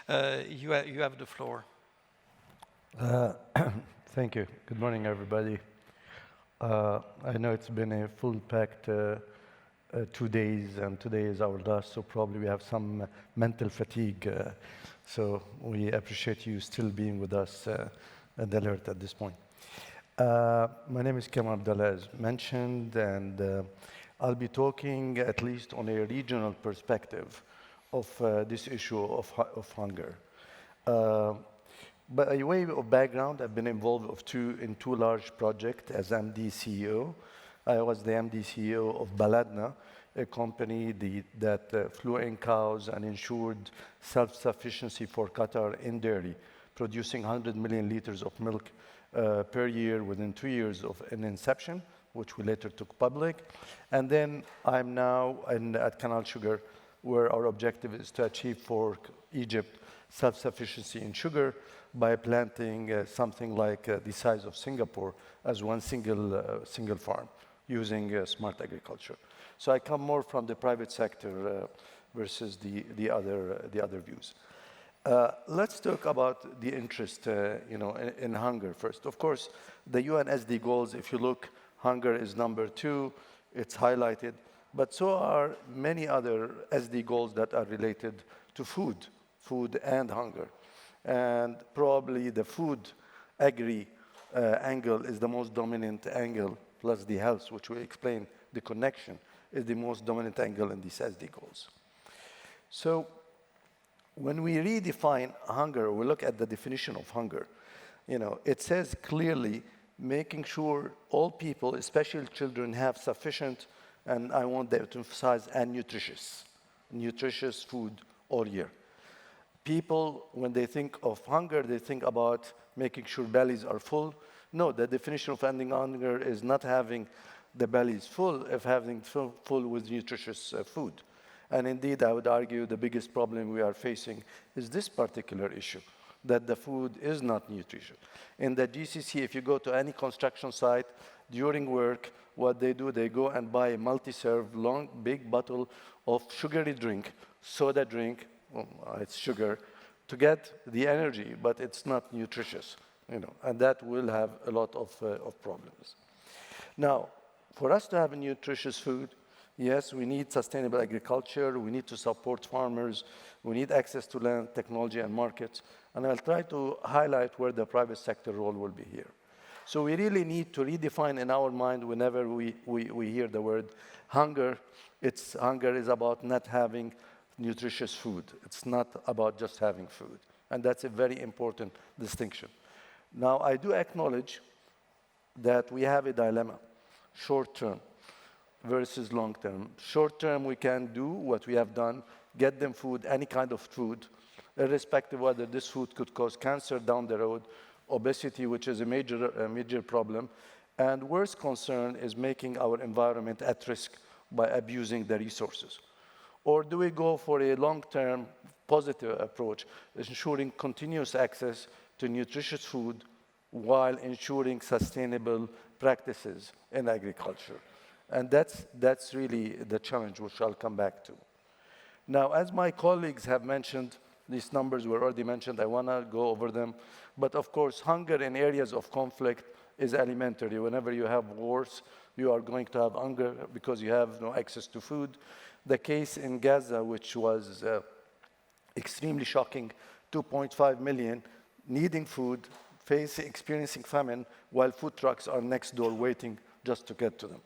You have the floor. Thank you. Good morning, everybody. I know it's been a full-packed 2 days, and today is our last, so probably we have some mental fatigue. So we appreciate you still being with us and alert at this point. My name is Kamel Abdallah, as mentioned, and I'll be talking at least on a regional perspective of this issue of hunger. By way of background, I've been involved in two large projects as MD CEO. I was the MD CEO of Baladna, a company that flew in cows and ensured self-sufficiency for Qatar in dairy, producing 100 million liters of milk per year within 2 years of an inception, which we later took public. And then I'm now at Canal Sugar, where our objective is to achieve for Egypt self-sufficiency in sugar by planting something like the size of Singapore as one single farm using smart agriculture. So I come more from the private sector versus the other views. Let's talk about the interest in hunger first. Of course, the UN SD goals, if you look, hunger is number 2, it's highlighted, but so are many other SD goals that are related to food and hunger. And probably the food agri angle is the most dominant angle, plus the health, which we explain the connection, is the most dominant angle in these SD goals. So when we redefine hunger, we look at the definition of hunger, it says clearly making sure all people, especially children, have sufficient, and I want to emphasize, and nutritious food all year. People, when they think of hunger, they think about making sure bellies are full. No, the definition of ending hunger is not having the bellies full, of having full with nutritious food. And indeed, I would argue the biggest problem we are facing is this particular issue, that the food is not nutritious. In the GCC, if you go to any construction site, during work, what they do, they go and buy a multi-serve, long, big bottle of sugary drink, soda drink, it's sugar, to get the energy, but it's not nutritious, and that will have a lot of problems. Now, for us to have a nutritious food, yes, we need sustainable agriculture, we need to support farmers, we need access to land, technology, and markets, and I'll try to highlight where the private sector role will be here. So we really need to redefine in our mind whenever we hear the word hunger. Hunger is about not having nutritious food. It's not about just having food. And that's a very important distinction. Now, I do acknowledge that we have a dilemma, short-term versus long-term. Short-term, we can do what we have done, get them food, any kind of food, irrespective of whether this food could cause cancer down the road, obesity, which is a major problem, and worst concern is making our environment at risk by abusing the resources. Or do we go for a long-term positive approach, ensuring continuous access to nutritious food while ensuring sustainable practices in agriculture? And that's really the challenge, which I'll come back to. Now, as my colleagues have mentioned, these numbers were already mentioned, I want to go over them. But of course, hunger in areas of conflict is elementary. Whenever you have wars, you are going to have hunger because you have no access to food. The case in Gaza, which was extremely shocking, 2.5 million needing food, experiencing famine, while food trucks are next door waiting just to get to them.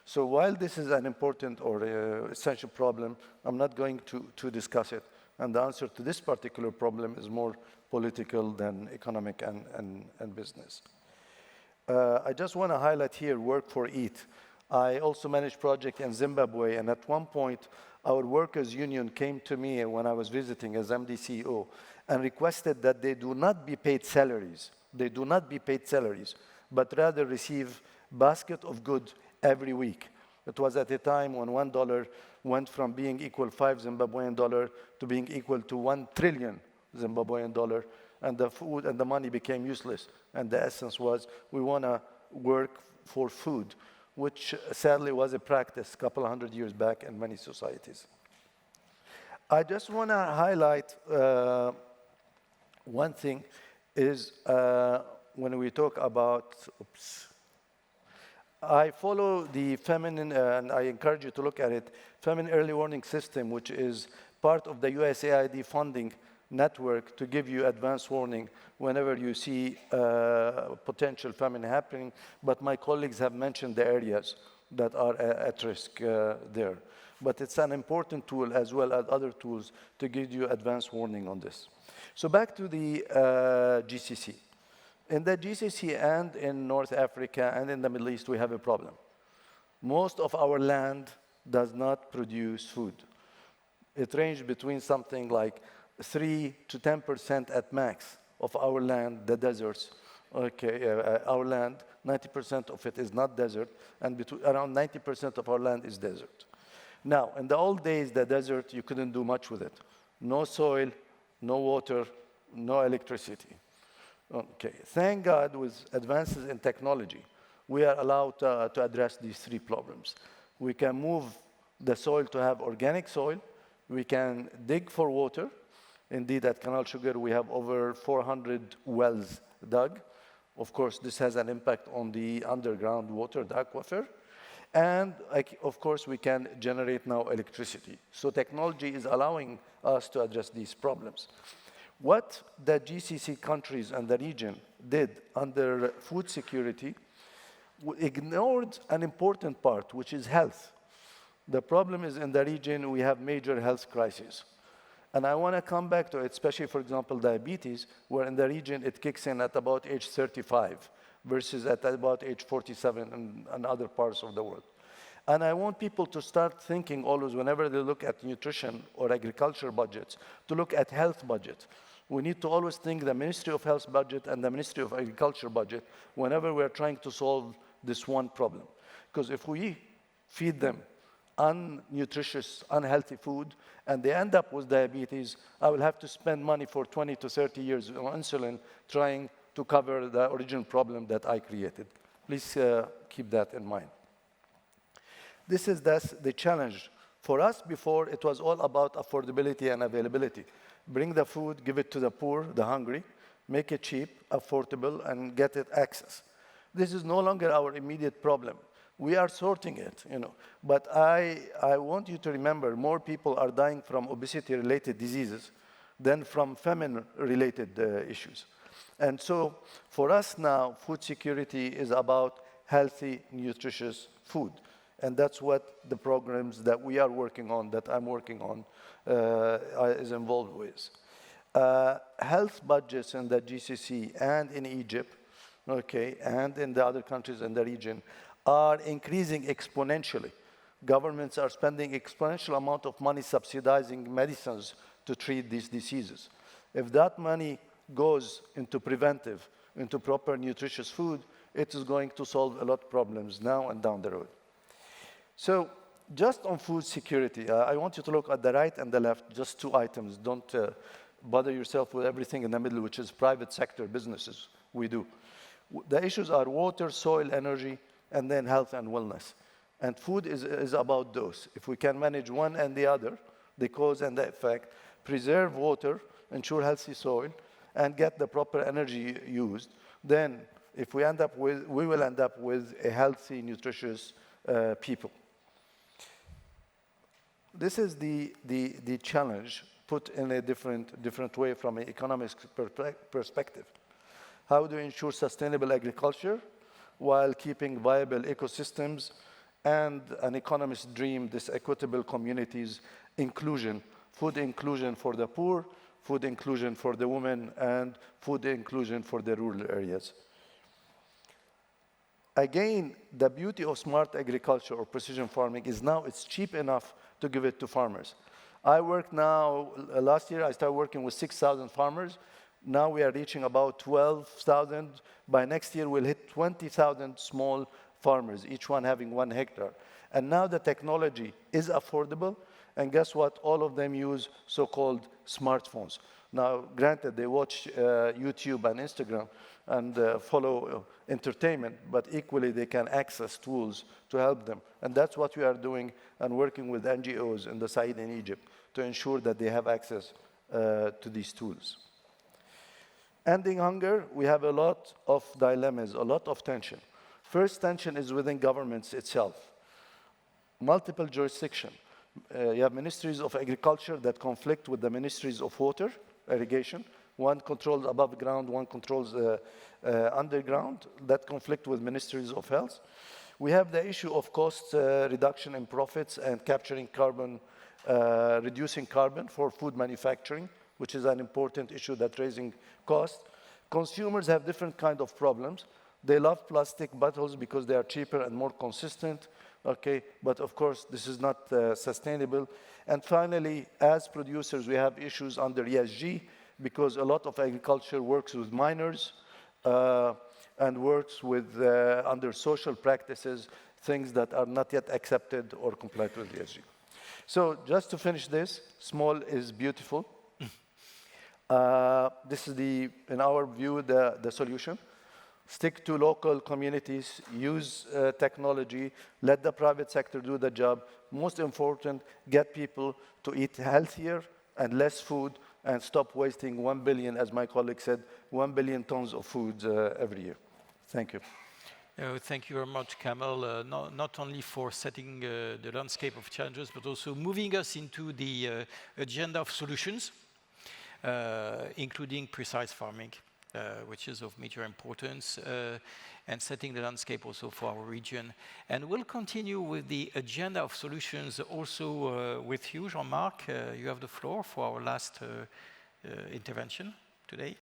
So while this is an important or essential problem, I'm not going to discuss it. And the answer to this particular problem is more political than economic and business. I just want to highlight here Work for Eat. I also managed project in Zimbabwe, and at one point, our workers' union came to me when I was visiting as MD CEO and requested that they do not be paid salaries. They do not be paid salaries, but rather receive basket of goods every week. It was at a time when $1 went from being equal 5 Zimbabwean dollar to being equal to 1 trillion Zimbabwean dollar, and the food and the money became useless. And the essence was we want to work for food, which sadly was a practice a couple of 100 years back in many societies. I just want to highlight One thing is when we talk about, I follow the feminine, and I encourage you to look at it, feminine early warning system, which is part of the USAID funding network to give you advance warning whenever you see potential famine happening. But my colleagues have mentioned the areas that are at risk there. But it's an important tool as well as other tools to give you advance warning on this. So back to the GCC. In the GCC and in North Africa and in the Middle East, we have a problem. Most of our land does not produce food. It ranges between something like 3 to 10% at max of our land, the deserts. Okay, our land, 90% of it is not desert, and around 90% of our land is desert. Now, in the old days, the desert, you couldn't do much with it. No soil, no water, no electricity. Okay, thank God with advances in technology, we are allowed to address these three problems. We can move the soil to have organic soil. We can dig for water. Indeed, at Canal Sugar, we have over 400 wells dug. Of course, this has an impact on the underground water, the aquifer. And, of course, we can generate now electricity. So technology is allowing us to address these problems. What the GCC countries and the region did under food security ignored an important part, which is health. The problem is in the region, we have major health crises. And I want to come back to it, especially, for example, diabetes, where in the region it kicks in at about age 35 versus at about age 47 in other parts of the world. And I want people to start thinking always, whenever they look at nutrition or agriculture budgets, to look at health budget. We need to always think the Ministry of Health budget and the Ministry of Agriculture budget whenever we're trying to solve this one problem. Because if we feed them unnutritious, unhealthy food, and they end up with diabetes, I will have to spend money for 20 to 30 years on insulin trying to cover the original problem that I created. Please keep that in mind. This is the challenge. For us before, it was all about affordability and availability. Bring the food, give it to the poor, the hungry, make it cheap, affordable, and get it access. This is no longer our immediate problem. We are sorting it, But I want you to remember, more people are dying from obesity-related diseases than from famine-related issues. And so for us now, food security is about healthy, nutritious food. And that's what the programs that we are working on, that I'm working on, is involved with. Health budgets in the GCC and in Egypt, okay, and in the other countries in the region are increasing exponentially. Governments are spending exponential amount of money subsidizing medicines to treat these diseases. If that money goes into preventive, into proper nutritious food, it is going to solve a lot of problems now and down the road. So just on food security, I want you to look at the right and the left, just two items. Don't bother yourself with everything in the middle, which is private sector businesses we do. The issues are water, soil, energy, and then health and wellness. And food is about those. If we can manage one and the other, the cause and the effect, preserve water, ensure healthy soil, and get the proper energy used, then if we will end up with a healthy, nutritious people. This is the challenge put in a different way from an economic perspective. How do we ensure sustainable agriculture while keeping viable ecosystems and an economist's dream, this equitable communities inclusion, food inclusion for the poor, food inclusion for the women, and food inclusion for the rural areas. Again, the beauty of smart agriculture or precision farming is now it's cheap enough to give it to farmers. I work now, last year I started working with 6,000 farmers. Now we are reaching about 12,000. By next year, we'll hit 20,000 small farmers, each one having 1 hectare. And now the technology is affordable. And guess what? All of them use so-called smartphones. Now, granted, they watch YouTube and Instagram and follow entertainment, but equally they can access tools to help them. And that's what we are doing and working with NGOs in the side in Egypt to ensure that they have access to these tools. Ending hunger, we have a lot of dilemmas, a lot of tension. First tension is within governments itself. Multiple jurisdiction. You have ministries of agriculture that conflict with the ministries of water, irrigation. One controls above ground, one controls underground. That conflict with ministries of health. We have the issue of cost reduction in profits and capturing carbon, reducing carbon for food manufacturing, which is an important issue that's raising cost. Consumers have different kind of problems. They love plastic bottles because they are cheaper and more consistent. Okay, but of course, this is not sustainable. And finally, as producers, we have issues under ESG because a lot of agriculture works with minors and works with under social practices, things that are not yet accepted or compliant with ESG. So just to finish this, small is beautiful. This is in our view, the solution. Stick to local communities, use technology, let the private sector do the job. Most important, get people to eat healthier and less food and stop wasting 1 billion, as my colleague said, 1 billion tons of food every year. Thank you. Thank you very much, Kamel, not only for setting the landscape of challenges, but also moving us into the agenda of solutions, including precise farming. Which is of major importance, and setting the landscape also for our region. And we'll continue with the agenda of solutions also with you, Jean-Marc. You have the floor for our last intervention today.